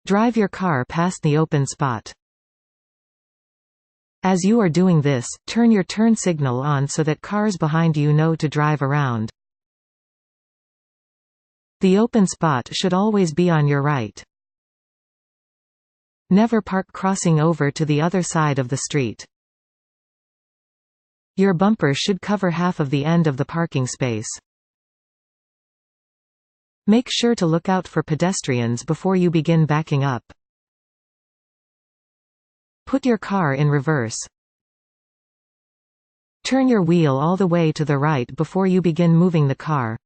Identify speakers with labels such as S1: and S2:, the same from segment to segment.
S1: Drive your car past the open spot. As you are doing this, turn your turn signal on so that cars behind you know to drive around. The open spot should always be on your right. Never park crossing over to the other side of the street. Your bumper should cover half of the end of the parking space. Make sure to look out for pedestrians before you begin backing up. Put your car in reverse. Turn your wheel all the way to the right before you begin moving the car.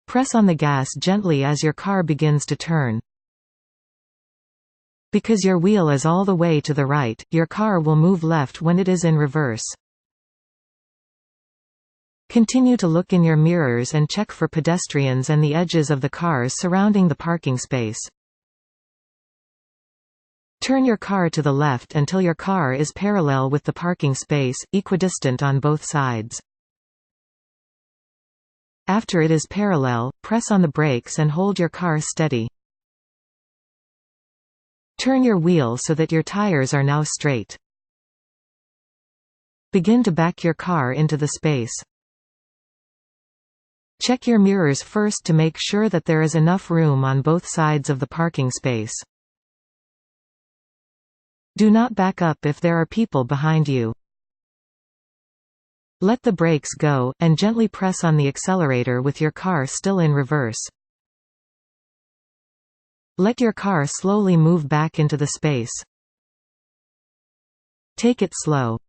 S1: Press on the gas gently as your car begins to turn. Because your wheel is all the way to the right, your car will move left when it is in reverse. Continue to look in your mirrors and check for pedestrians and the edges of the cars surrounding the parking space. Turn your car to the left until your car is parallel with the parking space, equidistant on both sides. After it is parallel, press on the brakes and hold your car steady. Turn your wheel so that your tires are now straight. Begin to back your car into the space. Check your mirrors first to make sure that there is enough room on both sides of the parking space. Do not back up if there are people behind you. Let the brakes go, and gently press on the accelerator with your car still in reverse. Let your car slowly move back into the space. Take it slow.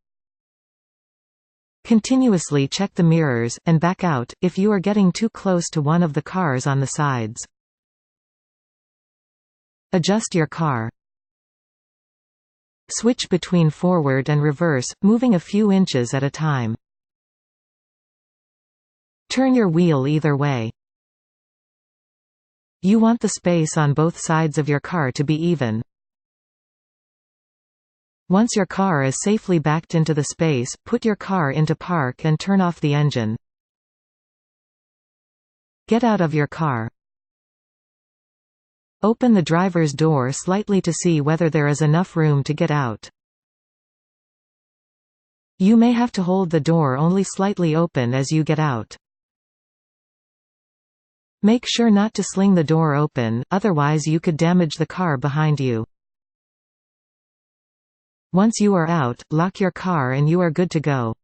S1: Continuously check the mirrors, and back out, if you are getting too close to one of the cars on the sides. Adjust your car. Switch between forward and reverse, moving a few inches at a time. Turn your wheel either way. You want the space on both sides of your car to be even. Once your car is safely backed into the space, put your car into park and turn off the engine. Get out of your car. Open the driver's door slightly to see whether there is enough room to get out. You may have to hold the door only slightly open as you get out. Make sure not to sling the door open, otherwise you could damage the car behind you. Once you are out, lock your car and you are good to go.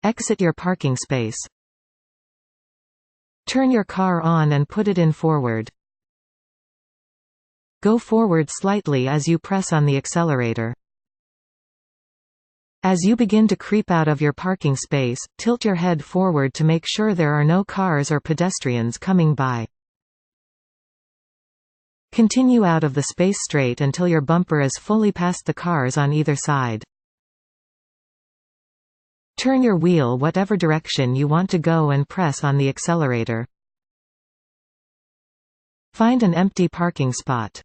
S1: Exit your parking space. Turn your car on and put it in forward. Go forward slightly as you press on the accelerator. As you begin to creep out of your parking space, tilt your head forward to make sure there are no cars or pedestrians coming by. Continue out of the space straight until your bumper is fully past the cars on either side. Turn your wheel whatever direction you want to go and press on the accelerator. Find an empty parking spot.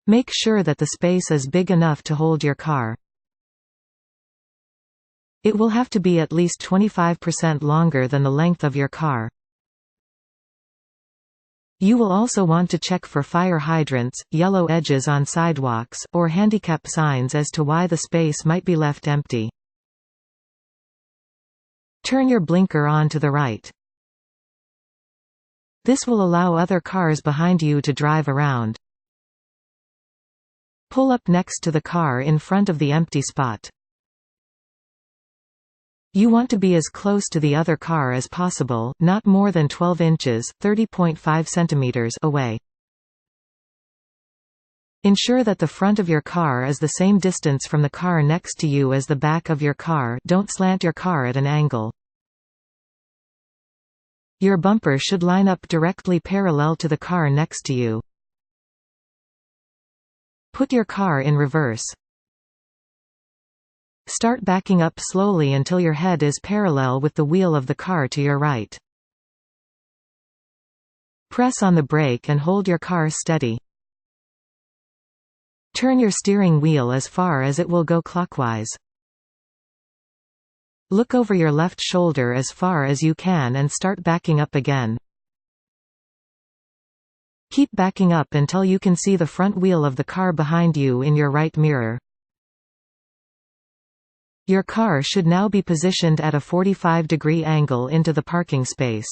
S1: Make sure that the space is big enough to hold your car. It will have to be at least 25% longer than the length of your car. You will also want to check for fire hydrants, yellow edges on sidewalks, or handicap signs as to why the space might be left empty. Turn your blinker on to the right. This will allow other cars behind you to drive around. Pull up next to the car in front of the empty spot. You want to be as close to the other car as possible, not more than 12 inches (30.5 centimeters) away. Ensure that the front of your car is the same distance from the car next to you as the back of your car. Don't slant your car at an angle. Your bumper should line up directly parallel to the car next to you. Put your car in reverse. Start backing up slowly until your head is parallel with the wheel of the car to your right. Press on the brake and hold your car steady. Turn your steering wheel as far as it will go clockwise. Look over your left shoulder as far as you can and start backing up again. Keep backing up until you can see the front wheel of the car behind you in your right mirror. Your car should now be positioned at a 45-degree angle into the parking space.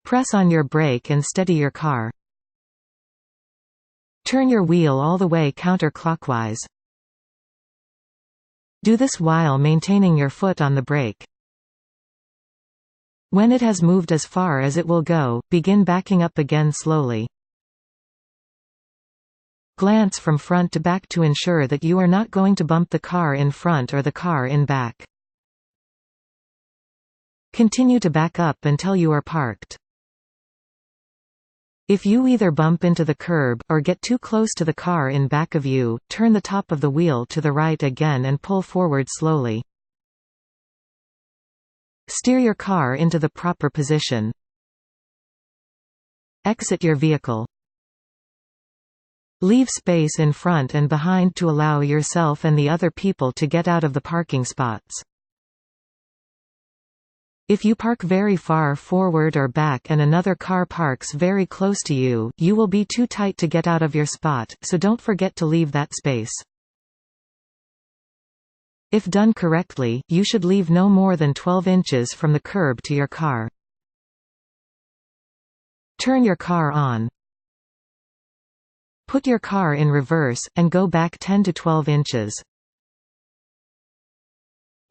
S1: Press on your brake and steady your car. Turn your wheel all the way counterclockwise. Do this while maintaining your foot on the brake. When it has moved as far as it will go, begin backing up again slowly. Glance from front to back to ensure that you are not going to bump the car in front or the car in back. Continue to back up until you are parked. If you either bump into the curb, or get too close to the car in back of you, turn the top of the wheel to the right again and pull forward slowly. Steer your car into the proper position. Exit your vehicle. Leave space in front and behind to allow yourself and the other people to get out of the parking spots. If you park very far forward or back and another car parks very close to you, you will be too tight to get out of your spot, so don't forget to leave that space. If done correctly, you should leave no more than 12 inches from the curb to your car. Turn your car on. Put your car in reverse, and go back 10 to 12 inches.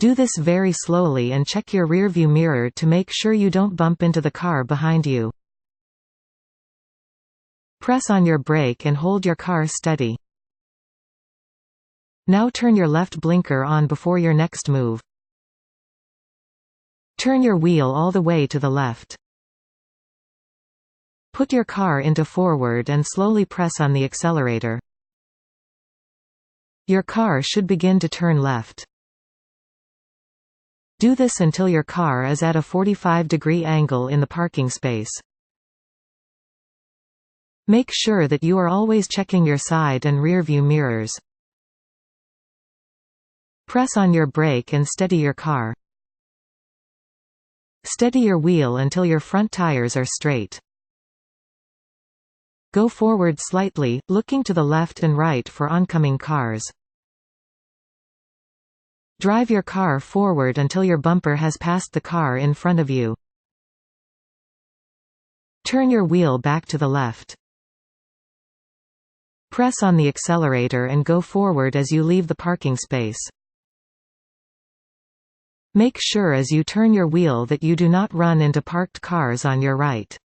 S1: Do this very slowly and check your rearview mirror to make sure you don't bump into the car behind you. Press on your brake and hold your car steady. Now turn your left blinker on before your next move. Turn your wheel all the way to the left. Put your car into forward and slowly press on the accelerator. Your car should begin to turn left. Do this until your car is at a 45-degree angle in the parking space. Make sure that you are always checking your side and rear view mirrors. Press on your brake and steady your car. Steady your wheel until your front tires are straight. Go forward slightly, looking to the left and right for oncoming cars. Drive your car forward until your bumper has passed the car in front of you. Turn your wheel back to the left. Press on the accelerator and go forward as you leave the parking space. Make sure as you turn your wheel that you do not run into parked cars on your right.